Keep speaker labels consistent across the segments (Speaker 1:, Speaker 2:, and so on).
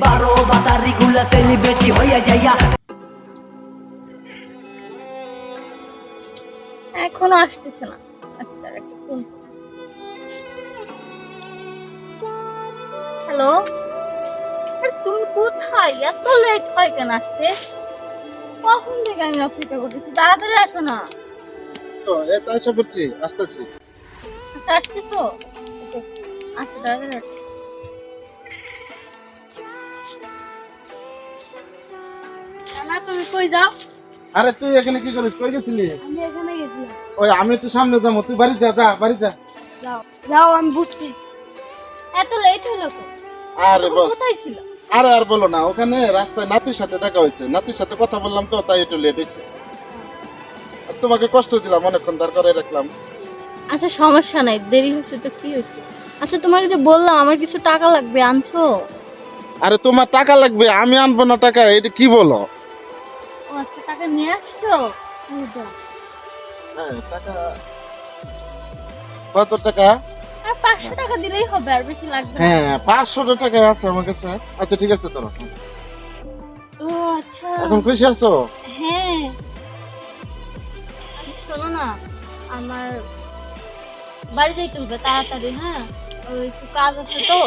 Speaker 1: বারো বাতারি গুলা সেলিব্রিটি হইয়া যাইয়া
Speaker 2: এখনো আসতেছে না। আচ্ছা তার একটা ফোন। হ্যালো, তুমি কোথায়? এত লেট হয় কেন আসতে? কখন থেকে আমি অপেক্ষা করতেছি, তাড়াতাড়ি আসো না।
Speaker 3: তো এই তো এসে পড়ছি, আসতেছি।
Speaker 2: আচ্ছা আসতেছো? ওকে, আচ্ছা তাড়াতাড়ি আসো। না তুমি কই যাও?
Speaker 3: আরে তুই এখানে কি করিস? কই গেছিলি?
Speaker 2: আমি এখানে গেছিলাম।
Speaker 3: ওই আমি একটু সামনে যাবো, তুই বাড়ি যা, যা বাড়ি যা।
Speaker 2: যাও যাও, আমি বুঝছি। এত লেট হলো তো?
Speaker 3: আরে বল,
Speaker 2: কোথায় ছিল?
Speaker 3: আরে আর বলো না, ওখানে রাস্তায় নাতির সাথে দেখা হয়েছে, নাতির সাথে কথা বললাম তো, তাই একটু লেট হয়েছে। আর তোমাকে কষ্ট দিলাম, অনেকক্ষণ দাঁড় করে রাখলাম।
Speaker 2: আচ্ছা সমস্যা নাই, দেরি হয়েছে তো কি হয়েছে। আচ্ছা তোমাকে যে বললাম আমার কিছু টাকা লাগবে, আনছো?
Speaker 3: আরে তোমার টাকা লাগবে, আমি আনবো না টাকা, এটা কি বলো?
Speaker 2: ও আচ্ছা, টাকা নিয়ে আসছো?
Speaker 3: হ্যাঁ টাকা। কত টাকা?
Speaker 2: আর 500 টাকা দিলেই হবে, আর বেশি লাগবে না।
Speaker 3: হ্যাঁ 500 টাকা আছে আমার কাছে। আচ্ছা ঠিক আছে, তোরা
Speaker 2: ও আচ্ছা,
Speaker 3: এখন খুশি আছো?
Speaker 2: হ্যাঁ। আচ্ছা, শোনো না, আমার বাড়ি যাইতে হবে তাড়াতাড়ি। হ্যাঁ, ওই একটু কাজ আছে তো,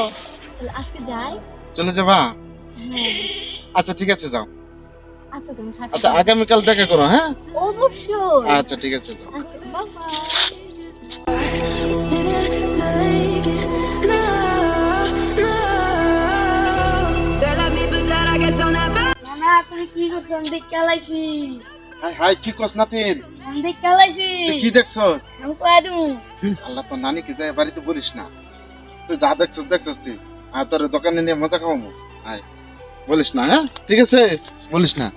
Speaker 2: তাহলে আজকে যাই।
Speaker 3: চলে যাবা?
Speaker 2: হ্যাঁ
Speaker 3: আচ্ছা ঠিক আছে, যাও।
Speaker 2: আচ্ছা তুমি থাকো।
Speaker 3: আচ্ছা আগামীকাল দেখা করো, হ্যাঁ?
Speaker 2: অবশ্যই।
Speaker 3: আচ্ছা ঠিক আছে, যাও।
Speaker 2: আচ্ছা বাই বাই। না তুমি কি করছো? আমি দেখে আলাইছি,
Speaker 3: হাই হাই, কি কস নাতিন?
Speaker 2: আমি দেখে আলাইছি।
Speaker 3: তুই কি দেখছস?
Speaker 2: আমি কয়ে দিমু।
Speaker 3: আল্লাহ, তোর নানি কি যায় বাড়িতে বলিস না, তুই যা দেখছস দেখছস তুই। আর তোর দোকানে নিয়ে মজা খাওয়াবো। আয়, বলিস না, হ্যাঁ ঠিক আছে, বলিস না।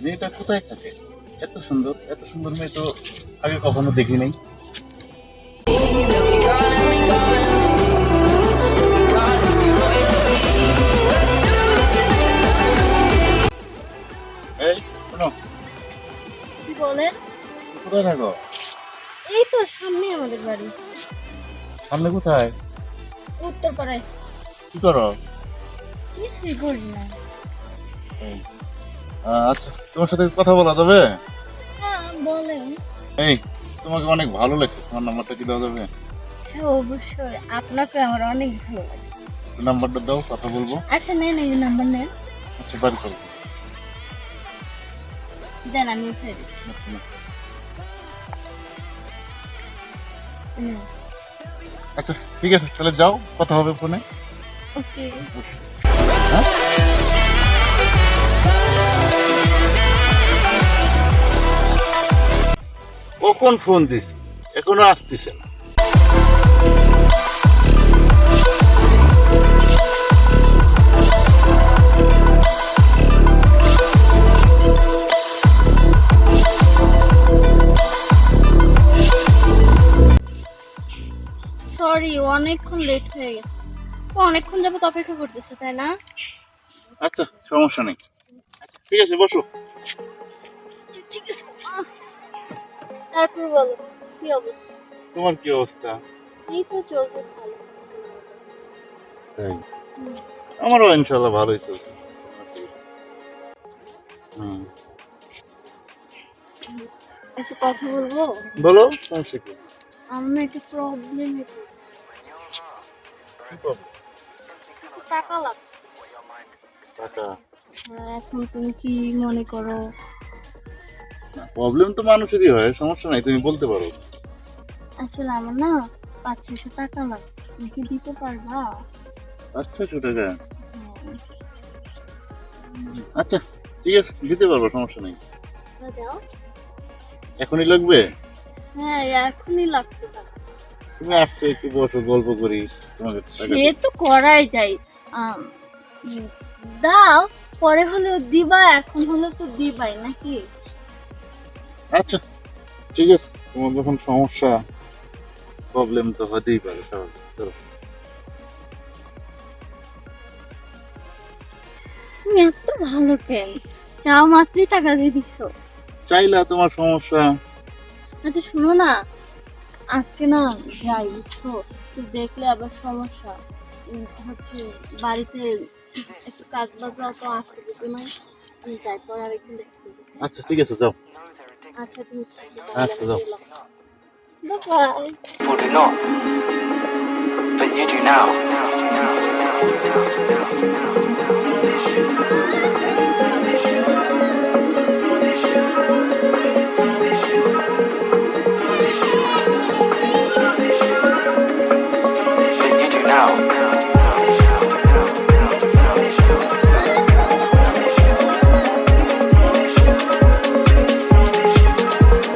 Speaker 3: মেয়েটা কোথায় থাকে? এত সুন্দর, এত সুন্দর মেয়ে তো আগে কখনো দেখি নাই। এই শোনো,
Speaker 2: কি বলেন?
Speaker 3: কোথায় থাকো?
Speaker 2: এই তো সামনে আমাদের বাড়ি,
Speaker 3: সামনে কোথায়?
Speaker 2: উত্তরপাড়ায়।
Speaker 3: কি করো?
Speaker 2: কিছুই করি না।
Speaker 3: এই, আচ্ছা তোমার সাথে কথা বলা যাবে?
Speaker 2: হ্যাঁ বলেন।
Speaker 3: এই, তোমাকে অনেক ভালো লাগছে, তোমার নাম্বারটা কি দেওয়া যাবে?
Speaker 2: হ্যাঁ অবশ্যই, আপনাকে আমার অনেক ভালো লাগছে।
Speaker 3: নাম্বারটা দাও, কথা বলবো।
Speaker 2: আচ্ছা নেন, এই নাম্বার নেন।
Speaker 3: আচ্ছা বাড়ি চলো।
Speaker 2: দেন আমি উঠে দিই।
Speaker 3: আচ্ছা, না।
Speaker 2: নেন।
Speaker 3: আচ্ছা ঠিক আছে, তাহলে যাও, কথা হবে ফোনে।
Speaker 2: ওকে।
Speaker 3: হ্যাঁ? ও কোন ফোন দিস, এখনো আসতেছে না।
Speaker 2: সরি, অনেকক্ষণ লেট হয়ে গেছে। ও অনেকক্ষণ যাবত অপেক্ষা করতেছে, তাই না?
Speaker 3: আচ্ছা সমস্যা নেই। আচ্ছা ঠিক আছে, বসো।
Speaker 2: ঠিক আছে। তারপর বলো, কি অবস্থা?
Speaker 3: তোমার কি অবস্থা?
Speaker 2: এই তো চলছে ভালো।
Speaker 3: তাই? আমারও ইনশাল্লাহ ভালোই চলছে। হুম,
Speaker 2: একটু কথা বলবো?
Speaker 3: বলো, সমস্যা কি?
Speaker 2: আমার না একটা প্রবলেম।
Speaker 3: কি problem?
Speaker 2: টাকা লাগবে।
Speaker 3: টাকা?
Speaker 2: এখন তুমি কি মনে করো?
Speaker 3: প্রবলেম তো মানুষেরই হয়, সমস্যা নাই, তুমি বলতে পারো।
Speaker 2: আসলে আমার না 500-600 টাকা লাগবে, তুমি কি দিতে পারবা?
Speaker 3: 500 টাকা?
Speaker 2: হ্যাঁ।
Speaker 3: আচ্ছা ঠিক আছে, দিতে পারবো, সমস্যা নেই।
Speaker 2: দাও।
Speaker 3: এখনই লাগবে?
Speaker 2: হ্যাঁ এখনই লাগবে টাকা।
Speaker 3: তুমি আসছো, একটু বসো, গল্প করি, তোমাকে টাকা
Speaker 2: সে
Speaker 3: দিই।
Speaker 2: তো করাই যায়। আম, উম, দাও, পরে হলেও দিবা, এখন হলেও তো দিবাই নাকি?
Speaker 3: আচ্ছা ঠিক আছে, তোমার যখন সমস্যা, প্রবলেম তো হতেই পারে, স্বাভাবিক। চলো।
Speaker 2: তুমি এত ভালো কেন? চাও মাত্রই টাকা দিয়ে দিছো।
Speaker 3: চাইলা তোমার সমস্যা।
Speaker 2: আচ্ছা শুনো না, আজকে না যাই বুঝছো, তুই দেখলে আবার সমস্যা। হচ্ছে বাড়িতে একটু কাজ বাজ তো আছে বুঝতে নাই, আমি যাই পর আরেকদিন দেখতে।
Speaker 3: আচ্ছা ঠিক আছে, যাও।
Speaker 2: আচ্ছা তুমি
Speaker 3: আচ্ছা, যাও।
Speaker 2: By.
Speaker 4: People do not, but you do now. But you do now.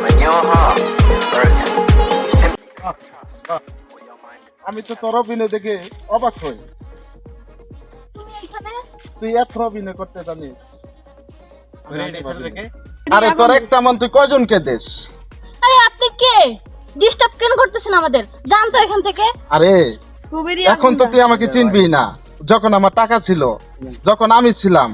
Speaker 4: When your heart is broken, you simply trust what your mind.
Speaker 3: আমি তো তোর অভিনয় দেখে অবাক হই।
Speaker 2: তুমি এখানে?
Speaker 3: তুই এত অভিনয় করতে জানিস? আরে তোর একটা মন তুই কয়জনকে দেশ?
Speaker 2: আরে আপনি কে? ডিস্টার্ব কেন করতেছেন আমাদের? যান তো এখান থেকে।
Speaker 3: আরে এখন তো তুই আমাকে চিনবি না। যখন আমার টাকা ছিল, যখন আমি ছিলাম,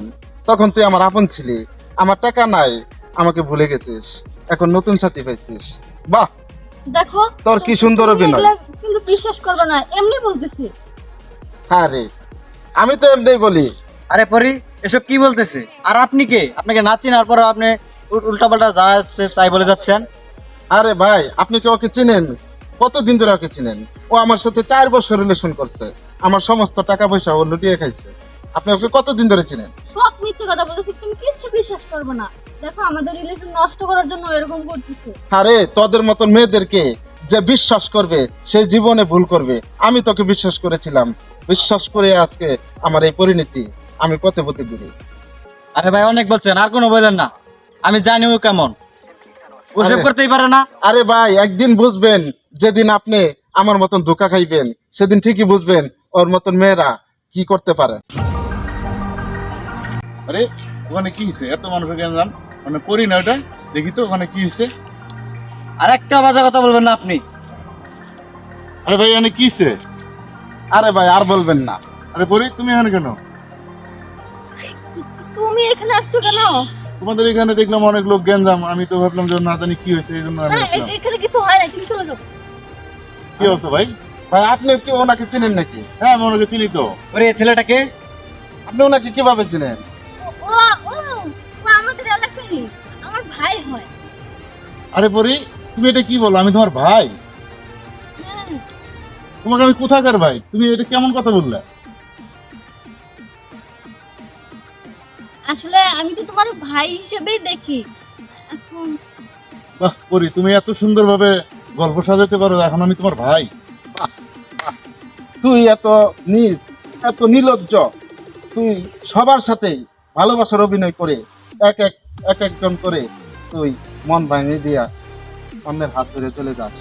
Speaker 3: তখন তুই আমার আপন ছিলি। আমার টাকা নাই, আমাকে ভুলে গেছিস। এখন নতুন সাথী পাইছিস। বাহ,
Speaker 2: দেখো
Speaker 3: তোর কি সুন্দর অভিনয়।
Speaker 2: এগুলা কিন্তু বিশ্বাস করবে না, এমনি বলতেছি।
Speaker 3: আরে আমি তো এমনি বলি।
Speaker 5: আরে পরি, এসব কি বলতেছে? আর আপনি কে? আপনাকে না চিনার পরে আপনি উল্টাপাল্টা যা আসছে তাই বলে যাচ্ছেন।
Speaker 3: আরে ভাই, আপনি কি ওকে চিনেন? কতদিন ধরে ওকে চিনেন? ও আমার সাথে 4 বছর রিলেশন করছে। আমার সমস্ত টাকা পয়সা ও লুটিয়ে খাইছে। আপনি ওকে কতদিন ধরে চিনেন?
Speaker 2: সব মিথ্যে কথা বলতেছি, তুমি কিচ্ছু বিশ্বাস করবে না। দেখো আমাদের রিলেশন নষ্ট করার জন্য এরকম করতেছে।
Speaker 3: আরে তোদের মতন মেয়েদেরকে যে বিশ্বাস করবে সে জীবনে ভুল করবে। আমি তোকে বিশ্বাস করেছিলাম, বিশ্বাস করে আজকে আমার এই পরিণতি। আমি পথে পথে ঘুরি।
Speaker 5: আরে ভাই অনেক বলছেন, আর কোনো বলেন না। আমি জানি ও কেমন, ওসব
Speaker 3: আরে-
Speaker 5: করতেই পারে না।
Speaker 3: আরে ভাই, একদিন বুঝবেন, যেদিন আপনি আমার মতন ধোকা খাইবেন সেদিন ঠিকই বুঝবেন ওর মতন মেয়েরা কি করতে পারে।
Speaker 6: আরে ওখানে কি হয়েছে? এত মানুষের গেলাম, মানে করি না ওটা, দেখি তো ওখানে কি হয়েছে।
Speaker 5: আর একটা বাজে কথা বলবেন না আপনি।
Speaker 6: আরে ভাই এখানে কি হয়েছে?
Speaker 3: আরে ভাই আর বলবেন না।
Speaker 6: আরে পরি, তুমি এখানে কেন?
Speaker 2: তুমি এখানে আসছো কেন?
Speaker 6: তোমাদের এখানে দেখলাম অনেক লোক গেঞ্জাম, আমি তো ভাবলাম যে না জানি কি হয়েছে, এই জন্য আমি
Speaker 2: না
Speaker 6: আসলাম।
Speaker 2: এখানে কিছু হয় না, তুমি চলে যাও।
Speaker 6: কি অবস্থা ভাই?
Speaker 3: ভাই আপনি কি ওনাকে চিনেন নাকি?
Speaker 6: হ্যাঁ আমি ওনাকে চিনি তো।
Speaker 5: ওরে এই ছেলেটাকে
Speaker 3: আপনি ওনাকে কিভাবে চিনেন?
Speaker 2: ও ও ও আমাদের এলাকারই, আমার ভাই হয়।
Speaker 6: আরে পরি, তুমি এটা কি বলো? আমি তোমার ভাই?
Speaker 2: হ্যাঁ,
Speaker 6: তোমাকে আমি কোথাকার ভাই? তুমি এটা কেমন কথা বললে?
Speaker 2: আসলে আমি তো তোমার ভাই হিসেবেই দেখি। এখন
Speaker 6: বাহ পরি, তুমি এত সুন্দরভাবে গল্প সাজাতে পারো, এখন আমি তোমার ভাই?
Speaker 3: তুই এত নিজ, এত নির্লজ্জ। তুই সবার সাথেই ভালোবাসার অভিনয় করে এক একজন করে তুই মন ভাঙিয়ে দিয়া অন্যের হাত ধরে চলে যাস।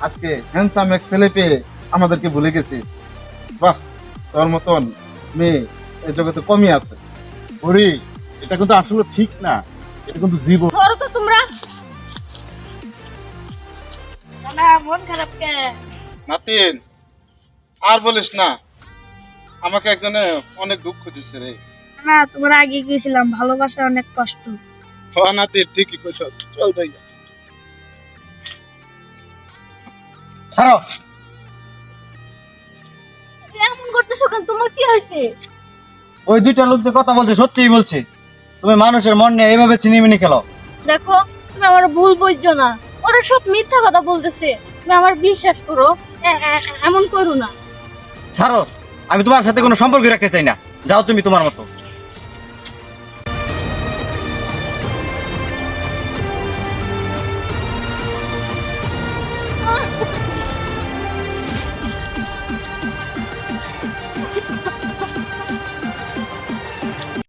Speaker 3: আজকে হ্যান্ডসাম এক ছেলে পেয়ে আমাদেরকে ভুলে গেছিস। বাহ, তোর মতন মেয়ে এই জগতে কমই আছে।
Speaker 6: পরি, এটা কিন্তু আসলে ঠিক না, এটা কিন্তু জীবন।
Speaker 2: ধরো তো তোমরা। না মন খারাপ কে?
Speaker 3: নাতিন, আর বলিস না। আমাকে একজনে অনেক দুঃখ দিচ্ছে রে।
Speaker 7: না তোমার আগে গিয়েছিলাম, ভালোবাসা অনেক কষ্ট।
Speaker 3: নাতিন ঠিকই কইছ, চল ভাই।
Speaker 5: ছাড়ো।
Speaker 2: এমন করতেছো কেন? তোমার কি হয়েছে?
Speaker 5: ওই দুইটা লোক যে কথা বলছে সত্যিই বলছে। তুমি মানুষের মন নিয়ে এইভাবে চিনিমিনি খেলো।
Speaker 2: দেখো তুমি আমার ভুল বুঝছো না, ওরা সব মিথ্যা কথা বলতেছে। তুমি আমার বিশ্বাস করো, এমন করো না।
Speaker 5: ছাড়ো, আমি তোমার সাথে কোনো সম্পর্ক রাখতে চাই না। যাও তুমি তোমার মতো।